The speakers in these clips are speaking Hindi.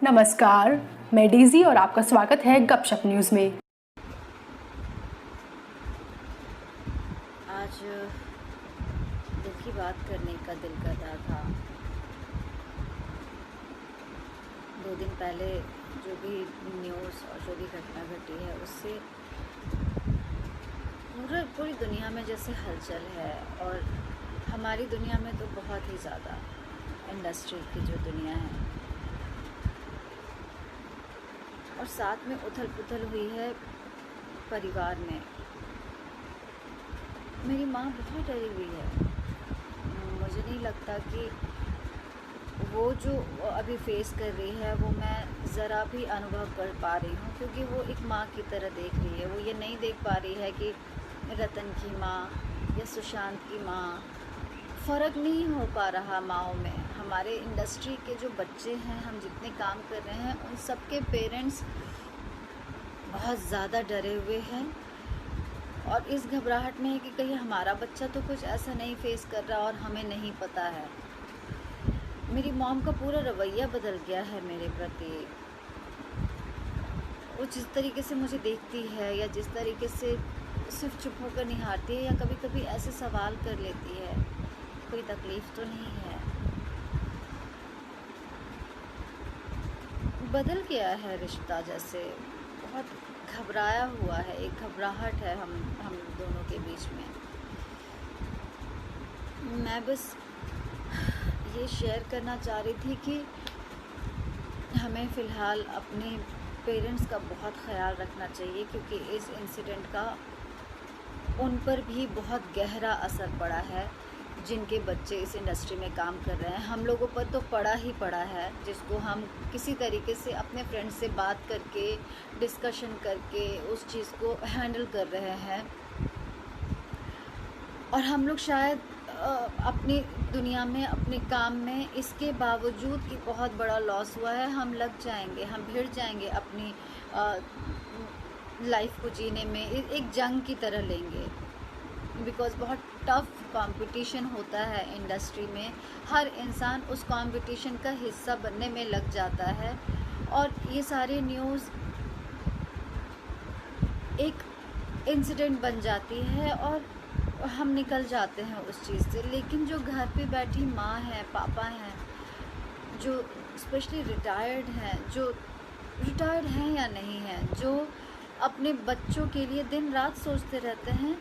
नमस्कार, मैं डेज़ी और आपका स्वागत है गपशप न्यूज़ में। आज दिल की बात करने का दिल कर रहा था। 2 दिन पहले जो भी न्यूज़ और जो भी घटना घटी है उससे पूरी दुनिया में जैसे हलचल है, और हमारी दुनिया में तो बहुत ही ज़्यादा, इंडस्ट्री की जो दुनिया है, और साथ में उथल पुथल हुई है परिवार में। मेरी माँ बहुत डरी हुई है। मुझे नहीं लगता कि वो जो अभी फेस कर रही है वो मैं ज़रा भी अनुभव कर पा रही हूँ, क्योंकि वो एक माँ की तरह देख रही है। वो ये नहीं देख पा रही है कि रतन की माँ या सुशांत की माँ, फ़र्क नहीं हो पा रहा माँओं में। हमारे इंडस्ट्री के जो बच्चे हैं, हम जितने काम कर रहे हैं, उन सब के पेरेंट्स बहुत ज़्यादा डरे हुए हैं, और इस घबराहट में है कि कहीं हमारा बच्चा तो कुछ ऐसा नहीं फेस कर रहा और हमें नहीं पता है। मेरी मॉम का पूरा रवैया बदल गया है मेरे प्रति। वो जिस तरीके से मुझे देखती है, या जिस तरीके से सिर्फ चुप होकर निहारती है, या कभी कभी ऐसे सवाल कर लेती है, कोई तकलीफ़ तो नहीं है। बदल गया है रिश्ता, जैसे बहुत घबराया हुआ है, एक घबराहट है हम दोनों के बीच में। मैं बस ये शेयर करना चाह रही थी कि हमें फ़िलहाल अपने पेरेंट्स का बहुत ख़याल रखना चाहिए, क्योंकि इस इंसिडेंट का उन पर भी बहुत गहरा असर पड़ा है, जिनके बच्चे इस इंडस्ट्री में काम कर रहे हैं। हम लोगों पर तो पड़ा ही पड़ा है, जिसको हम किसी तरीके से अपने फ्रेंड से बात करके, डिस्कशन करके उस चीज़ को हैंडल कर रहे हैं। और हम लोग शायद अपनी दुनिया में, अपने काम में, इसके बावजूद कि बहुत बड़ा लॉस हुआ है, हम लग जाएंगे, हम भिड़ जाएंगे अपनी लाइफ को जीने में, एक जंग की तरह लेंगे। बिकॉज़ बहुत टफ कंपटीशन होता है इंडस्ट्री में। हर इंसान उस कंपटीशन का हिस्सा बनने में लग जाता है, और ये सारी न्यूज़ एक इंसिडेंट बन जाती है और हम निकल जाते हैं उस चीज़ से। लेकिन जो घर पे बैठी माँ है, पापा हैं, जो स्पेशली रिटायर्ड हैं, जो रिटायर्ड हैं या नहीं हैं, जो अपने बच्चों के लिए दिन रात सोचते रहते हैं,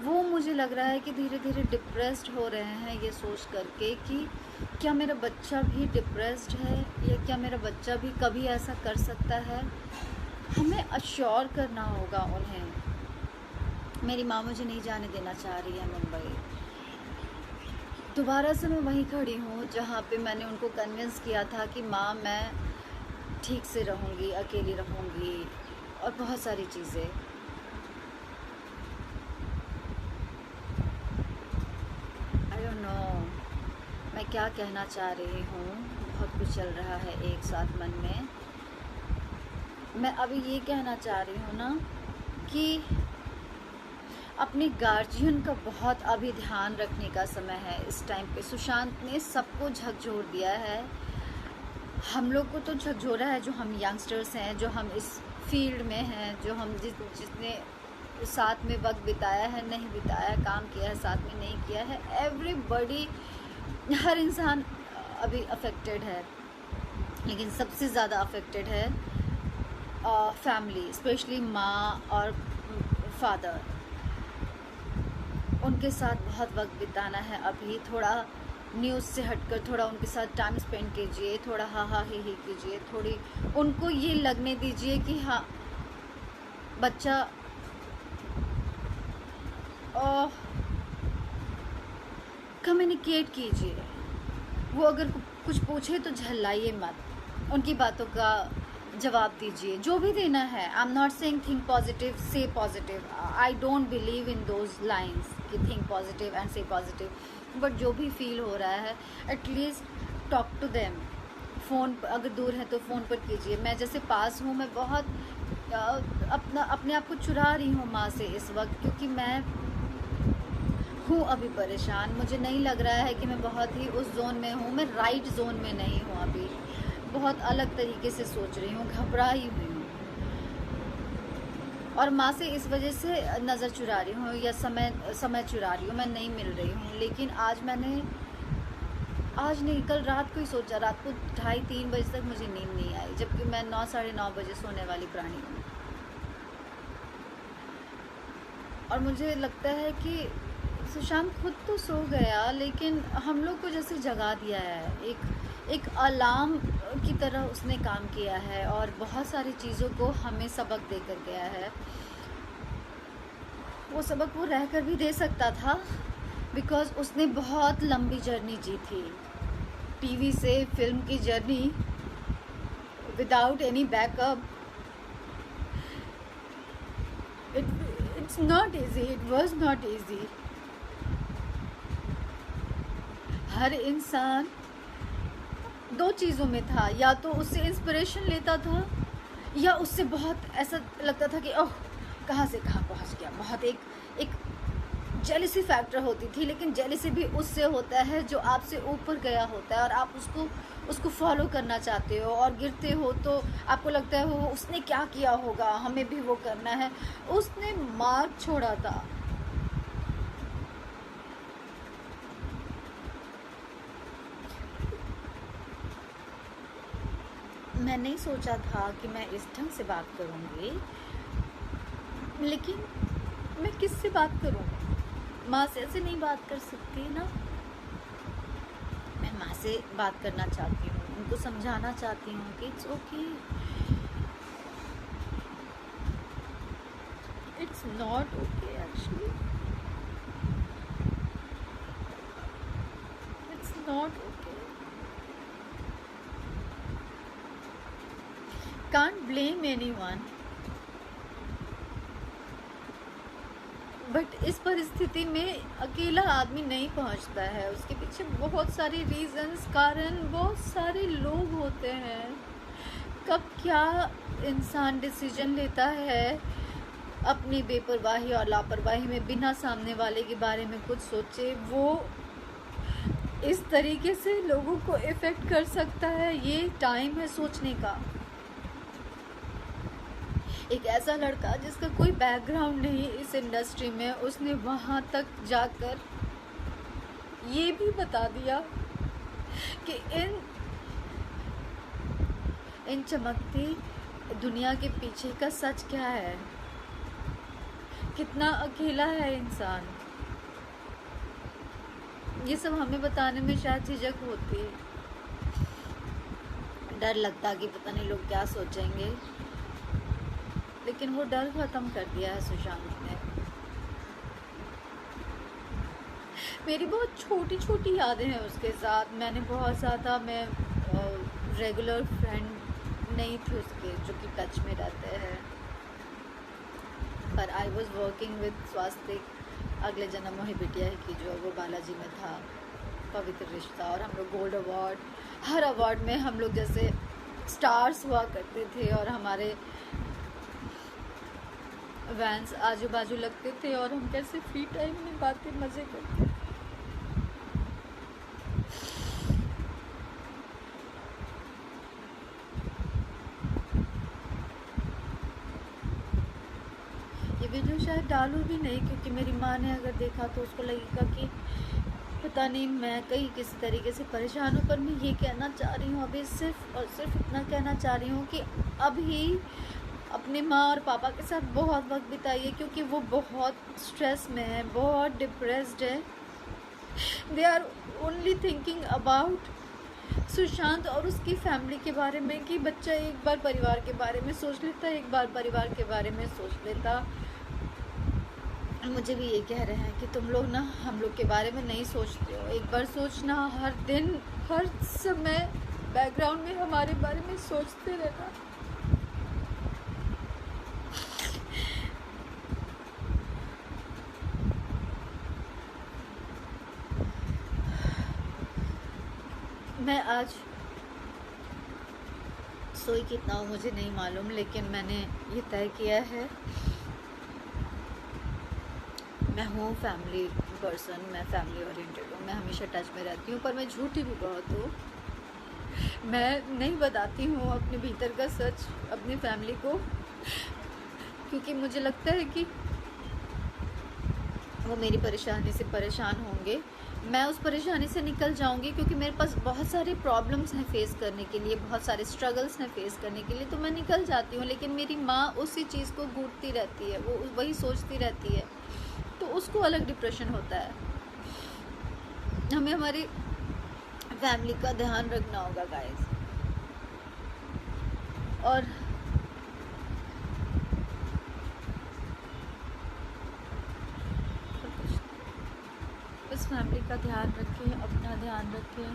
वो मुझे लग रहा है कि धीरे धीरे डिप्रेस्ड हो रहे हैं, ये सोच करके कि क्या मेरा बच्चा भी डिप्रेस्ड है, या क्या मेरा बच्चा भी कभी ऐसा कर सकता है। हमें अश्योर करना होगा उन्हें। मेरी माँ मुझे नहीं जाने देना चाह रही है मुंबई। दोबारा से मैं वहीं खड़ी हूँ जहाँ पे मैंने उनको कन्विंस किया था कि माँ, मैं ठीक से रहूँगी, अकेली रहूँगी, और बहुत सारी चीज़ें। आई डोंट नो मैं क्या कहना चाह रही हूँ। बहुत कुछ चल रहा है एक साथ मन में। मैं अभी ये कहना चाह रही हूँ ना कि अपने गार्जियन का बहुत अभी ध्यान रखने का समय है इस टाइम पे। सुशांत ने सबको झकझोर दिया है। हम लोग को तो झकझोरा है, जो हम यंगस्टर्स हैं, जो हम इस फील्ड में हैं, जो हम जिसने साथ में वक्त बिताया है, नहीं बिताया, काम किया है, साथ में नहीं किया है, एवरीबॉडी, हर इंसान अभी अफेक्टेड है। लेकिन सबसे ज़्यादा अफेक्टेड है फैमिली, स्पेशली माँ और फादर। उनके साथ बहुत वक्त बिताना है अभी। थोड़ा न्यूज़ से हटकर थोड़ा उनके साथ टाइम स्पेंड कीजिए, थोड़ा हा हा ही कीजिए, थोड़ी उनको ये लगने दीजिए कि हाँ, बच्चा कम्युनिकेट कीजिए। वो अगर कुछ पूछे तो झल्लाइए मत, उनकी बातों का जवाब दीजिए, जो भी देना है। I am not saying think positive, say positive. I don't believe in those lines कि think positive and say positive, but जो भी फील हो रहा है, at least talk to them. Phone अगर दूर है तो फ़ोन पर कीजिए। मैं जैसे पास हूँ, मैं बहुत अपने आप को चुरा रही हूँ माँ से इस वक्त, क्योंकि मैं हूँ अभी परेशान। मुझे नहीं लग रहा है कि मैं बहुत ही उस जोन में हूँ, मैं राइट जोन में नहीं हूँ अभी। बहुत अलग तरीके से सोच रही हूँ, घबराई हुई हूँ, और माँ से इस वजह से नज़र चुरा रही हूँ या समय चुरा रही हूँ, मैं नहीं मिल रही हूँ। लेकिन आज नहीं, कल रात को ही सोचा, रात को 2:30-3 बजे तक मुझे नींद नहीं आई, जबकि मैं 9 साढ़े 9 बजे सोने वाली प्राणी हूँ। और मुझे लगता है कि सुशांत खुद तो सो गया, लेकिन हम लोग को जैसे जगा दिया है, एक अलार्म की तरह उसने काम किया है, और बहुत सारी चीज़ों को हमें सबक देकर गया है। वो सबक वो रह कर भी दे सकता था, बिकॉज़ उसने बहुत लंबी जर्नी जी थी, टीवी से फिल्म की journey, without any backup. It's not easy, it was not easy. हर इंसान 2 चीज़ों में था, या तो उससे इंस्पिरेशन लेता था, या उससे बहुत ऐसा लगता था कि ओह कहाँ से कहाँ पहुँच गया। बहुत एक जेलिसी फैक्टर होती थी, लेकिन जेलिसी भी उससे होता है जो आपसे ऊपर गया होता है, और आप उसको फॉलो करना चाहते हो, और गिरते हो तो आपको लगता है वो उसने क्या किया होगा, हमें भी वो करना है। उसने मार्क छोड़ा था। मैं नहीं सोचा था कि मैं इस ढंग से बात करूँगी, लेकिन मैं किससे बात करूँ? माँ से ऐसे नहीं बात कर सकती ना। मैं माँ से बात करना चाहती हूँ, उनको समझाना चाहती हूँ कि it's okay, it's not okay, actually it's not okay. Can't blame anyone, but इस परिस्थिति में अकेला आदमी नहीं पहुंचता है, उसके पीछे बहुत सारे रीजंस, कारण, बहुत सारे लोग होते हैं। कब क्या इंसान डिसीजन लेता है अपनी बेपरवाही और लापरवाही में, बिना सामने वाले के बारे में कुछ सोचे, वो इस तरीके से लोगों को इफ़ेक्ट कर सकता है। ये टाइम है सोचने का। एक ऐसा लड़का जिसका कोई बैकग्राउंड नहीं इस इंडस्ट्री में, उसने वहाँ तक जाकर ये भी बता दिया कि इन चमकती दुनिया के पीछे का सच क्या है, कितना अकेला है इंसान। ये सब हमें बताने में शायद झिझक होती, डर लगता कि पता नहीं लोग क्या सोचेंगे, लेकिन वो डर ख़त्म कर दिया है सुशांत ने। मेरी बहुत छोटी छोटी यादें हैं उसके साथ। मैंने बहुत ज़्यादा, मैं रेगुलर फ्रेंड नहीं थी उसके जो कि टच में रहते हैं, पर आई वॉज वर्किंग विद स्वास्तिक, अगले जन्म मोहि बिटिया की, जो वो बालाजी में था, पवित्र रिश्ता, और हम लोग गोल्ड अवार्ड, हर अवार्ड में हम लोग जैसे स्टार्स हुआ करते थे, और हमारे वैन्स आजू बाजू लगते थे, और हम कैसे फ्री टाइम में बातें मज़े करते। ये वीडियो शायद डालूं भी नहीं, क्योंकि मेरी माँ ने अगर देखा तो उसको लगेगा कि पता नहीं मैं कहीं किसी तरीके से परेशान हूँ। पर मैं ये कहना चाह रही हूँ अभी, सिर्फ और सिर्फ इतना कहना चाह रही हूँ कि अभी अपने माँ और पापा के साथ बहुत वक्त बिताइए, क्योंकि वो बहुत स्ट्रेस में है, बहुत डिप्रेस्ड है। They are only thinking about Sushant और उसकी फैमिली के बारे में, कि बच्चा एक बार परिवार के बारे में सोच लेता, एक बार परिवार के बारे में सोच लेता। मुझे भी ये कह रहे हैं कि तुम लोग ना हम लोग के बारे में नहीं सोचते हो, एक बार सोचना, हर दिन हर समय बैकग्राउंड में हमारे बारे में सोचते रहना। मैं आज सोई कितना हूँ मुझे नहीं मालूम, लेकिन मैंने ये तय किया है, मैं हूँ फैमिली पर्सन, मैं फैमिली ओरिएंटेड हूँ, मैं हमेशा टच में रहती हूँ, पर मैं झूठी भी बहुत हूँ। मैं नहीं बताती हूँ अपने भीतर का सच अपनी फैमिली को, क्योंकि मुझे लगता है कि वो मेरी परेशानी से परेशान होंगे। मैं उस परेशानी से निकल जाऊंगी, क्योंकि मेरे पास बहुत सारे प्रॉब्लम्स हैं फेस करने के लिए, बहुत सारे स्ट्रगल्स हैं फेस करने के लिए, तो मैं निकल जाती हूँ। लेकिन मेरी माँ उसी चीज़ को घूरती रहती है, वो वही सोचती रहती है, तो उसको अलग डिप्रेशन होता है। हमें हमारी फैमिली का ध्यान रखना होगा गाइस। और इस फैमिली का ध्यान रखें, अपना ध्यान रखें।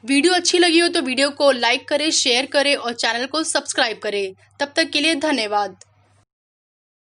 वीडियो अच्छी लगी हो तो वीडियो को लाइक करें, शेयर करें और चैनल को सब्सक्राइब करें। तब तक के लिए धन्यवाद।